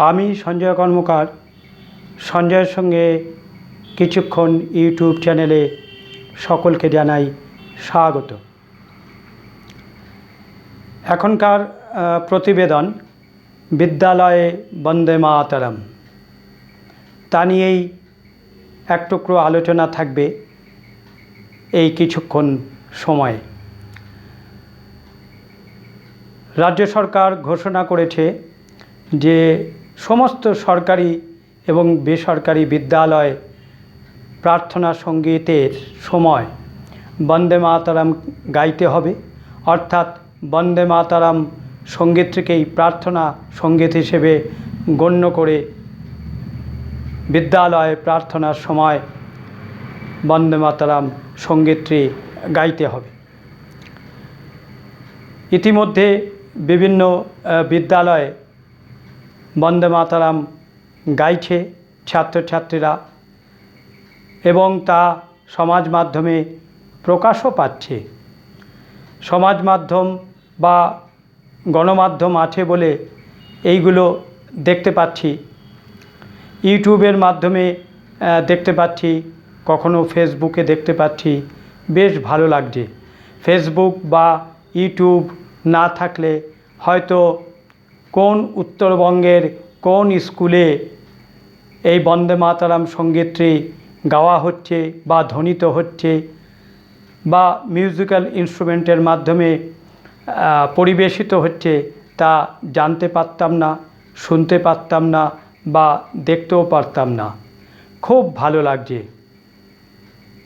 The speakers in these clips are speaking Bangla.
আমি সঞ্জয় কর্মকার সঞ্জয়ের সঙ্গে কিছুক্ষণ ইউটিউব চ্যানেলে সকলকে জানাই স্বাগত। এখনকার প্রতিবেদন বিদ্যালয়ে বন্দে মাতরম, তা নিয়েই এক টুকরো আলোচনা থাকবে এই কিছুক্ষণ সময়ে। রাজ্য সরকার ঘোষণা করেছে যে সমস্ত সরকারি এবং বেসরকারি বিদ্যালয়ে প্রার্থনা সঙ্গীতের সময় বন্দে মাতরম গাইতে হবে, অর্থাৎ বন্দে মাতরম সঙ্গীতটিকেই প্রার্থনা সঙ্গীত হিসেবে গণ্য করে বিদ্যালয়ে প্রার্থনার সময় বন্দে মাতরম সঙ্গীতটি গাইতে হবে। ইতিমধ্যে বিভিন্ন বিদ্যালয়ে বন্দে মাতরম গাইছে ছাত্রছাত্রীরা এবং তা সমাজ মাধ্যমে প্রকাশও পাচ্ছে। সমাজ মাধ্যম বা গণমাধ্যম আছে বলে এইগুলো দেখতে পাচ্ছি, ইউটিউবের মাধ্যমে দেখতে পাচ্ছি, কখনো ফেসবুকে দেখতে পাচ্ছি। বেশ ভালো লাগছে। ফেসবুক বা ইউটিউব না থাকলে হয়তো কোন উত্তরবঙ্গের কোন স্কুলে এই বন্দে মাতরম সঙ্গীতটি গাওয়া হচ্ছে বা ধ্বনিত হচ্ছে বা মিউজিক্যাল ইনস্ট্রুমেন্টের মাধ্যমে পরিবেশিত হচ্ছে তা জানতে পারতাম না, শুনতে পারতাম না বা দেখতেও পারতাম না। খুব ভালো লাগছে।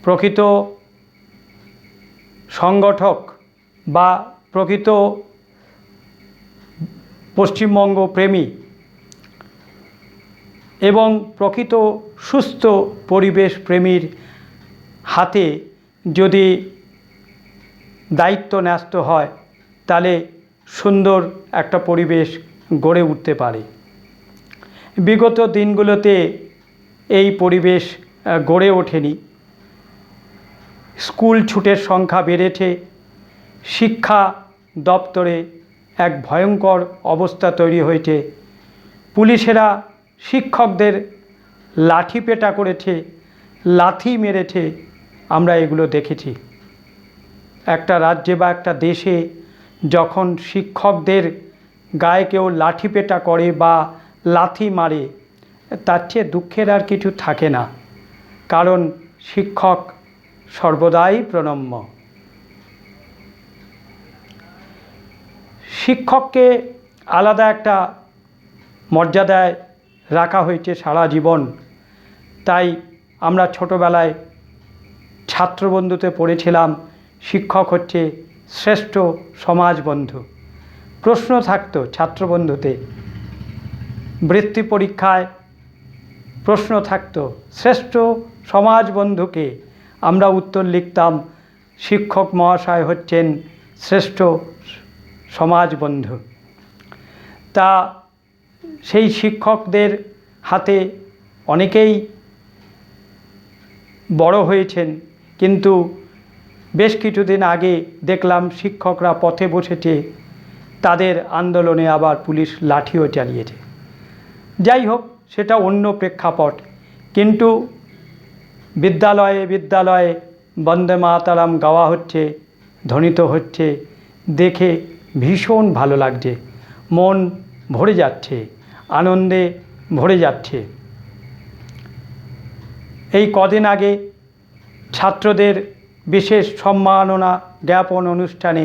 প্রকৃত সংগঠক বা প্রকৃত পশ্চিমবঙ্গ প্রেমী এবং প্রকৃত সুস্থ পরিবেশ প্রেমীর হাতে যদি দায়িত্ব ন্যস্ত হয় তাহলে সুন্দর একটা পরিবেশ গড়ে উঠতে পারে। বিগত দিনগুলোতে এই পরিবেশ গড়ে ওঠেনি। স্কুল ছুটের সংখ্যা বেড়েছে, শিক্ষা দপ্তরে এক ভয়ঙ্কর অবস্থা তৈরি হয়েছে। পুলিশেরা শিক্ষকদের লাঠিপেটা করেছে, লাথি মেরেছে, আমরা এগুলো দেখেছি। একটা রাজ্যে বা একটা দেশে যখন শিক্ষকদের গায়ে কেউ লাঠিপেটা করে বা লাথি মারে, তার চেয়ে দুঃখের আর কিছু থাকে না, কারণ শিক্ষক সর্বদাই প্রণম্য। শিক্ষককে আলাদা একটা মর্যাদায় রাখা হয়েছে সারা জীবন। তাই আমরা ছোটোবেলায় ছাত্রবন্ধুতে পড়েছিলাম, শিক্ষক হচ্ছে শ্রেষ্ঠ সমাজবন্ধু। প্রশ্ন থাকতো ছাত্রবন্ধুতে, বৃত্তি পরীক্ষায় প্রশ্ন থাকতো শ্রেষ্ঠ সমাজবন্ধুকে, আমরা উত্তর লিখতাম শিক্ষক মহাশয় হচ্ছেন শ্রেষ্ঠ সমাজবন্ধু। তা সেই শিক্ষকদের হাতে অনেকেই বড় হয়েছেন, কিন্তু বেশ কিছুদিন আগে দেখলাম শিক্ষকরা পথে বসেছে, তাদের আন্দোলনে আবার পুলিশ লাঠিও চালিয়েছে। যাই হোক, সেটা অন্য প্রেক্ষাপট, কিন্তু বিদ্যালয়ে বিদ্যালয়ে বন্দে মাতরম গাওয়া হচ্ছে, ধ্বনিত হচ্ছে, দেখে ভীষণ ভালো লাগছে। মন ভরে যাচ্ছে, আনন্দে ভরে যাচ্ছে। এই কদিন আগে ছাত্রদের বিশেষ সম্মাননা জ্ঞাপন অনুষ্ঠানে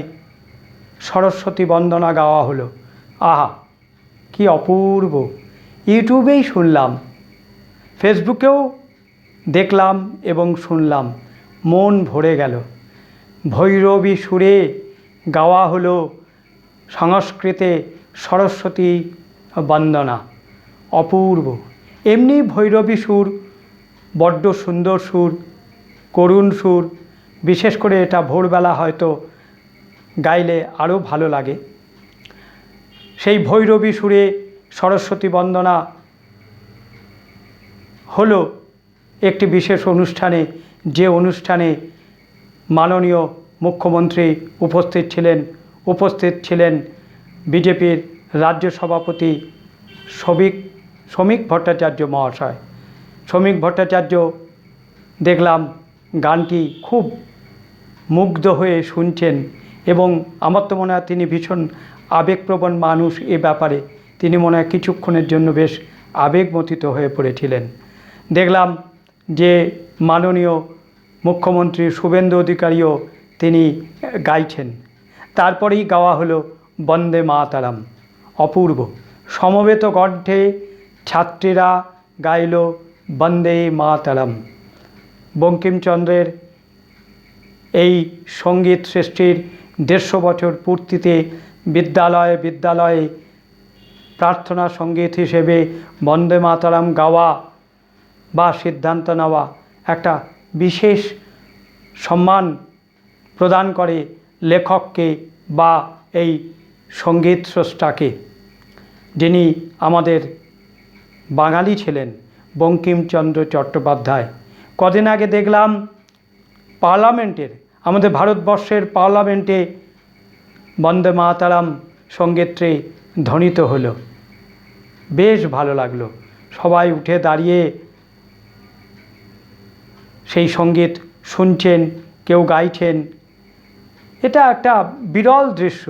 সরস্বতী বন্দনা গাওয়া হলো। আহা, কি অপূর্ব! ইউটিউবেই শুনলাম, ফেসবুকেও দেখলাম এবং শুনলাম, মন ভরে গেল। ভৈরবী সুরে গাওয়া হলো সংস্কৃতে সরস্বতী বন্দনা। অপূর্ব! এমনি ভৈরবী সুর বড্ড সুন্দর সুর, করুণ সুর। বিশেষ করে এটা ভোরবেলা হয়তো গাইলে আরও ভালো লাগে। সেই ভৈরবী সুরে সরস্বতী বন্দনা হলো একটি বিশেষ অনুষ্ঠানে, যে অনুষ্ঠানে মাননীয় মুখ্যমন্ত্রী উপস্থিত ছিলেন বিজেপির রাজ্য সভাপতি শফিক শ্রমিক ভট্টাচার্য মহাশয়। শ্রমিক ভট্টাচার্য দেখলাম গানটি খুব মুগ্ধ হয়ে শুনছেন, এবং আমার তো মনে হয় তিনি ভীষণ আবেগপ্রবণ মানুষ। এ ব্যাপারে তিনি মনে হয় কিছুক্ষণের জন্য বেশ আবেগমথিত হয়ে পড়েছিলেন। দেখলাম যে মাননীয় মুখ্যমন্ত্রী শুভেন্দু অধিকারীও তিনি গাইছেন। তারপরেই গাওয়া হলো বন্দে মাতরম। অপূর্ব সমবেত কণ্ঠে ছাত্রীরা গাইল বন্দে মাতরম। বঙ্কিমচন্দ্রের এই সঙ্গীত সৃষ্টির 150 বছর পূর্তিতে বিদ্যালয়ে বিদ্যালয়ে প্রার্থনা সঙ্গীত হিসেবে বন্দে মাতরম গাওয়া বা সিদ্ধান্ত নেওয়া একটা বিশেষ সম্মান প্রদান করে লেখককে বা এই সঙ্গীত স্রষ্টাকে, যিনি আমাদের বাঙালি ছিলেন, বঙ্কিমচন্দ্র চট্টোপাধ্যায়। কদিন আগে দেখলাম পার্লামেন্টের, আমাদের ভারতবর্ষের পার্লামেন্টে বন্দে মাতরম সঙ্গীতটি ধ্বনিত হলো। বেশ ভালো লাগলো। সবাই উঠে দাঁড়িয়ে সেই সঙ্গীত শুনছেন, কেউ গাইছেন। এটা একটা বিরল দৃশ্য।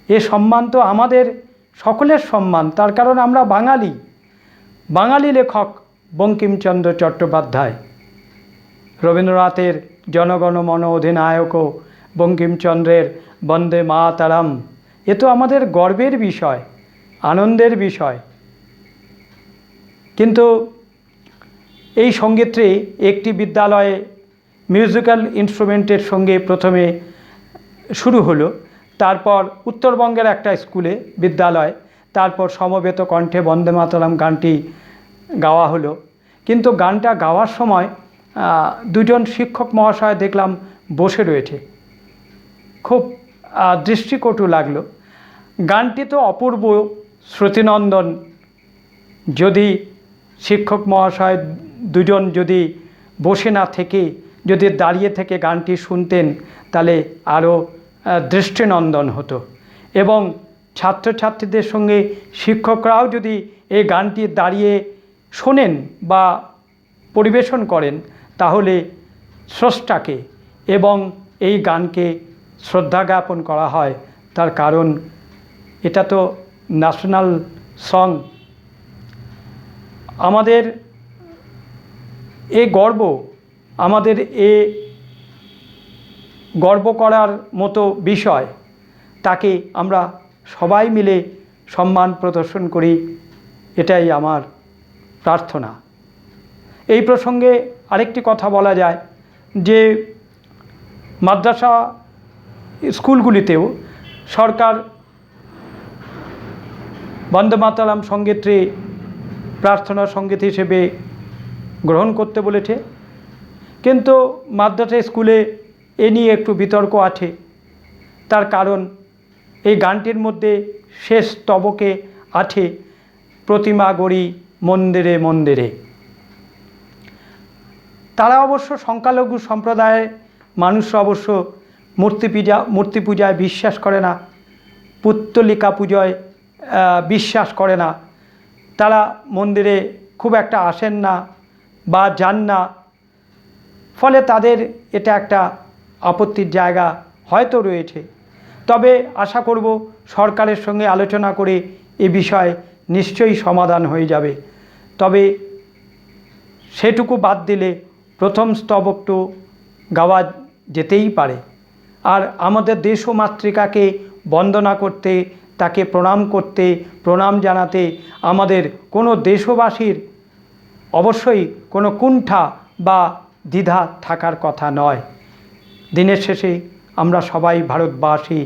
এ সম্মান তো আমাদের সকলের সম্মান, তার কারণ আমরা বাঙালি। বাঙালি লেখক বঙ্কিমচন্দ্র চট্টোপাধ্যায়, রবীন্দ্রনাথের জনগণ মন অধিনায়কও বঙ্কিমচন্দ্রের বন্দে মাতরম। এ তো আমাদের গর্বের বিষয়, আনন্দের বিষয়। কিন্তু এই সঙ্গীতটি একটি বিদ্যালয়ে মিউজিক্যাল ইনস্ট্রুমেন্টের সঙ্গে প্রথমে শুরু হলো, তারপর উত্তরবঙ্গের একটা স্কুলে বিদ্যালয়, তারপর সমবেত কণ্ঠে বন্দে মাতরম গানটি গাওয়া হলো। কিন্তু গানটা গাওয়ার সময় দুজন শিক্ষক মহাশয় দেখলাম বসে রয়েছে। খুব দৃষ্টিকটু লাগলো। গানটি তো অপূর্ব, শ্রুতিনন্দন। যদি শিক্ষক মহাশয় দুজন যদি বসে না থেকে যদি দাঁড়িয়ে থেকে গানটি শুনতেন, তাহলে আরও দৃষ্টিনন্দন হতো। এবং ছাত্রছাত্রীদের সঙ্গে শিক্ষকরাও যদি এই গানটি দাঁড়িয়ে শোনেন বা পরিবেশন করেন, তাহলে স্রষ্টাকে এবং এই গানকে শ্রদ্ধা জ্ঞাপন করা হয়। তার কারণ এটা তো ন্যাশনাল সং। আমাদের এ গর্ব, আমাদের এ গর্ব করার মতো বিষয়, তাকে আমরা সবাই মিলে সম্মান প্রদর্শন করি, এটাই আমার প্রার্থনা। এই প্রসঙ্গে আরেকটি কথা বলা যায় যে মাদ্রাসা স্কুলগুলিতেও সরকার বন্দে মাতরম সঙ্গীতটি প্রার্থনা সঙ্গীত হিসেবে গ্রহণ করতে বলেছে। কিন্তু মাদ্রাসা স্কুলে এ নিয়ে একটু বিতর্ক আছে। তার কারণ এই গানটির মধ্যে শেষ স্তবকে আছে প্রতিমা গড়ি মন্দিরে মন্দিরে। তারা অবশ্য সংখ্যালঘু সম্প্রদায়ের মানুষরা অবশ্য মূর্তি পূজায় বিশ্বাস করে না, পুত্তলিকা পুজোয় বিশ্বাস করে না। তারা মন্দিরে খুব একটা আসেন না বা যান না। ফলে তাদের এটা একটা আপত্তির জায়গা হয়তো রয়েছে। তবে আশা করব সরকারের সঙ্গে আলোচনা করে এ বিষয়ে নিশ্চয়ই সমাধান হয়ে যাবে। তবে সেটুকু বাদ দিলে প্রথম স্তবকটু গাওয়া যেতেই পারে। আর আমাদের দেশ ও মাতৃকাকে বন্দনা করতে, তাকে প্রণাম করতে, প্রণাম জানাতে আমাদের কোনো দেশবাসীর অবশ্যই কোনো কুণ্ঠা বা দ্বিধা থাকার কথা নয়। দিনের শেষে আমরা সবাই ভারতবাসী,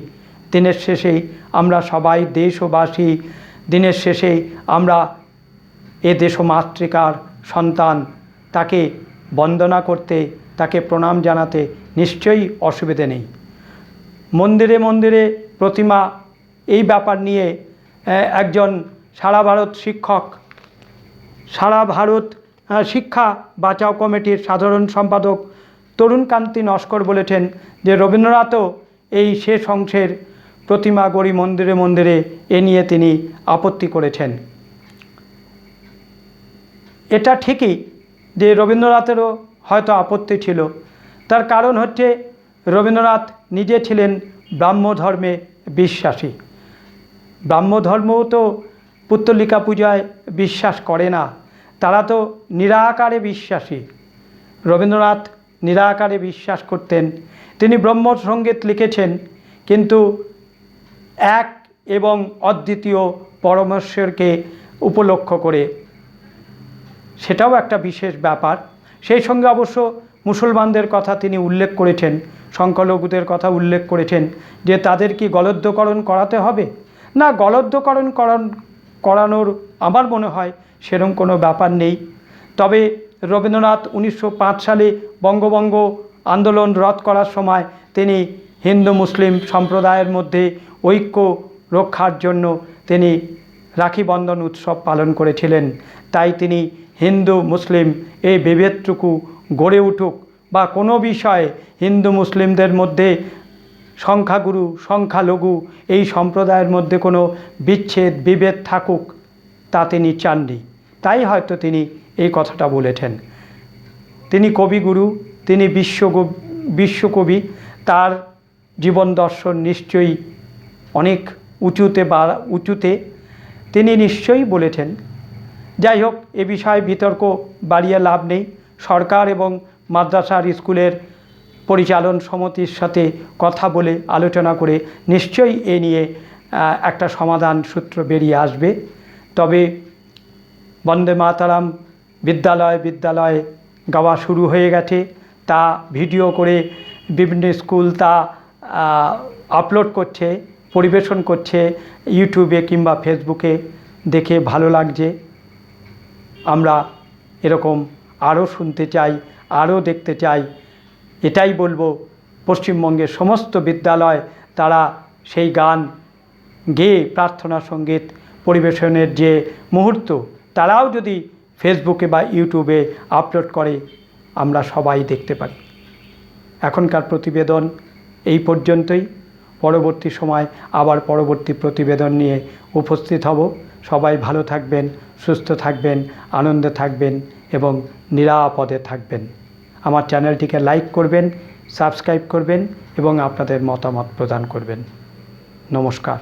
দিনের শেষে আমরা সবাই দেশবাসী, দিনের শেষে আমরা এ দেশ ও মাতৃকার সন্তান। তাকে বন্দনা করতে, তাকে প্রণাম জানাতে নিশ্চয়ই অসুবিধে নেই। মন্দিরে মন্দিরে প্রতিমা, এই ব্যাপার নিয়ে একজন সারা ভারত শিক্ষা বাঁচাও কমিটির সাধারণ সম্পাদক তরুণকান্তি নস্কর বলেছেন যে রবীন্দ্রনাথও এই শেষ অংশের প্রতিমা গড়ি মন্দিরে মন্দিরে এ নিয়ে তিনি আপত্তি করেছেন। এটা ঠিকই যে রবীন্দ্রনাথেরও হয়তো আপত্তি ছিল। তার কারণ হচ্ছে রবীন্দ্রনাথ নিজে ছিলেন ব্রাহ্মধর্মে বিশ্বাসী। ব্রাহ্মধর্মও তো পুত্তলিকা পূজায় বিশ্বাস করে না, তারা তো নিরাকারে বিশ্বাসী। রবীন্দ্রনাথ নিরাকারে বিশ্বাস করতেন। তিনি ব্রহ্মসঙ্গীত লিখেছেন, কিন্তু এক এবং অদ্বিতীয় পরমেশ্বরকে উপলক্ষ করে। সেটাও একটা বিশেষ ব্যাপার। সেই সঙ্গে অবশ্য মুসলমানদের কথা তিনি উল্লেখ করেছেন, সংখ্যালঘুদের কথা উল্লেখ করেছেন যে তাদের কি গলদ্যকরণ করাতে হবে না। গলদ্যকরণ করানোর আমার মনে হয় সেরকম কোনো ব্যাপার নেই। তবে রবীন্দ্রনাথ 1905 সালে বঙ্গভঙ্গ আন্দোলন রদ করার সময় তিনি হিন্দু মুসলিম সম্প্রদায়ের মধ্যে ঐক্য রক্ষার জন্য তিনি রাখি বন্ধন উৎসব পালন করেছিলেন। তাই তিনি হিন্দু মুসলিম এই বিভেদটুকু গড়ে উঠুক, বা কোনো বিষয়ে হিন্দু মুসলিমদের মধ্যে সংখ্যাগুরু সংখ্যালঘু এই সম্প্রদায়ের মধ্যে কোনো বিচ্ছেদ বিভেদ থাকুক, তা তিনি চাননি। তাই হয়তো তিনি এই কথাটা বলেছেন। তিনি কবিগুরু, তিনি বিশ্বকবি। তার জীবন দর্শন নিশ্চয়ই অনেক উঁচুতে তিনি নিশ্চয়ই বলেছেন। যাই হোক, এ বিষয়ে বিতর্ক বাড়িয়ে লাভ নেই। সরকার এবং মাদ্রাসার স্কুলের পরিচালন সমিতির সাথে কথা বলে আলোচনা করে নিশ্চয়ই এ নিয়ে একটা সমাধান সূত্র বেরিয়ে আসবে। তবে বন্দে মাতরম বিদ্যালয়ে গাওয়া শুরু হয়ে গেছে। তা ভিডিও করে বিভিন্ন স্কুল তা আপলোড করছে, পরিবেশন করছে ইউটিউবে কিংবা ফেসবুকে। দেখে ভালো লাগছে। আমরা এরকম আরও শুনতে চাই, আরও দেখতে চাই। এটাই বলবো, পশ্চিমবঙ্গের সমস্ত বিদ্যালয় তারা সেই গান গেয়ে প্রার্থনা সঙ্গীত পরিবেশনের যে মুহূর্ত, তারাও যদি ফেসবুকে বা ইউটিউবে আপলোড করে আমরা সবাই দেখতে পারি। এখনকার প্রতিবেদন এই পর্যন্তই। পরবর্তী সময় আবার পরবর্তী প্রতিবেদন নিয়ে উপস্থিত হব। সবাই ভালো থাকবেন, সুস্থ থাকবেন, আনন্দে থাকবেন এবং নিরাপদে থাকবেন। আমার চ্যানেলটিকে লাইক করবেন, সাবস্ক্রাইব করবেন এবং আপনাদের মতামত প্রদান করবেন। নমস্কার।